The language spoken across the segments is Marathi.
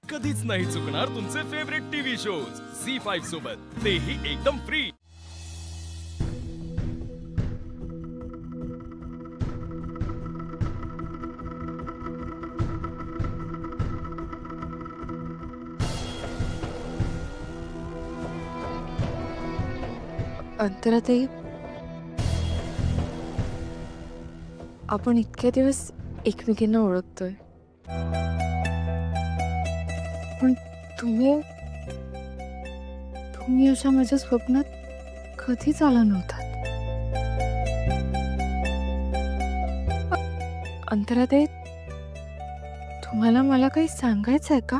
कधीच नाही चुकणार तुमचे फेवरेट टीव्ही शोज झी5 सोबत, तेही एकदम फ्री। अंतराताई, आपण इतके दिवस एकमेकींना ओळखतोय, पण तुम्ही तुम्ही अशा माझ्या स्वप्नात कधीच आला नव्हतात। अंतराताई, तुम्हाला मला काही सांगायचं आहे का?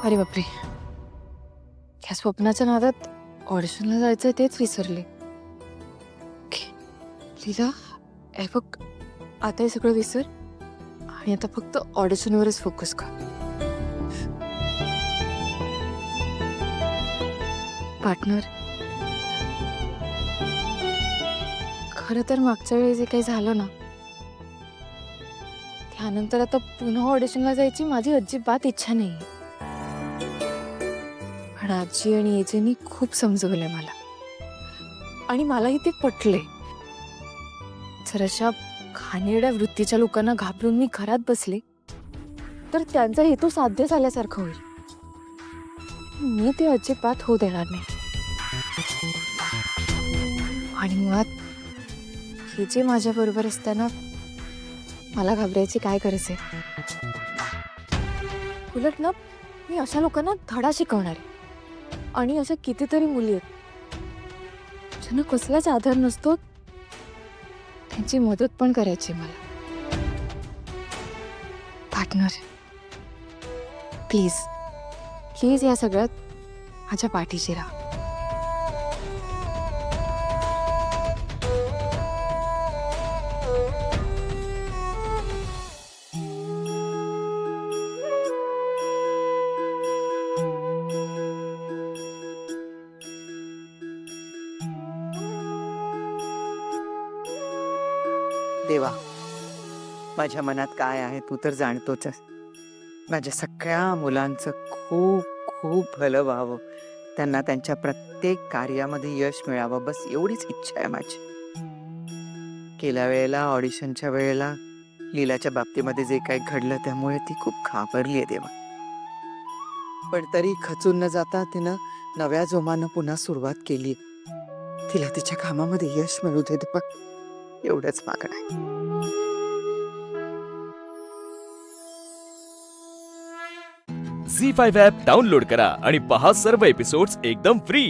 अरे बापरे, ह्या स्वप्नाच्या नादात ऑडिशनला जायचं तेच विसरले। ओके, लीला, हे बघ, आता हे सगळं विसर आणि आता फक्त ऑडिशनवरच फोकस कर। पार्टनर, खरं तर मागच्या वेळी जे काही झालं ना, त्यानंतर आता पुन्हा ऑडिशनला जायची माझी अजिबात इच्छा नाही। पण आजी आणि एजेनी खूप समजवलंय मला, आणि मलाही ते पटले। जर अशा घाणेरड्या वृत्तीच्या लोकांना घाबरून मी घरात बसले तर त्यांचा हेतू साध्य झाल्यासारखं होईल। मी ते अजिबात होऊ देणार नाही। आणि मुळात हे जे माझ्या बरोबर असताना मला घाबरायची काय गरज आहे? उलट ना, मी अशा लोकांना धडा शिकवणार आहे। आणि अशा कितीतरी मुली आहेत ज्यांना कसलाच आधार नसतो, त्यांची मदत पण करायची मला। पार्टनर, प्लीज प्लीज या सगळ्यात माझ्या पाठीशी राहा। देवा, माझ्या मनात काय आहे तू तर जाणतोच आहेस। माझ्या सगळ्या मुलांचं खूप खूप भलं व्हावं, त्यांना त्यांच्या प्रत्येक कार्यामध्ये यश मिळावं, बस एवढीच इच्छा आहे माझी। गेल्या वेळेला ऑडिशनच्या वेळेला लीलाच्या बाबतीमध्ये जे काही घडलं त्यामुळे ती खूप घाबरली आहे देवा, पण तरी खचून न जाता तिनं नव्या जोमानं पुन्हा सुरुवात केली। तिला तिच्या कामामध्ये यश मिळू दे देवा, एवढंच मागणं आहे। झी5 ॲप डाउनलोड करा आणि पहा सर्व एपिसोड्स एकदम फ्री।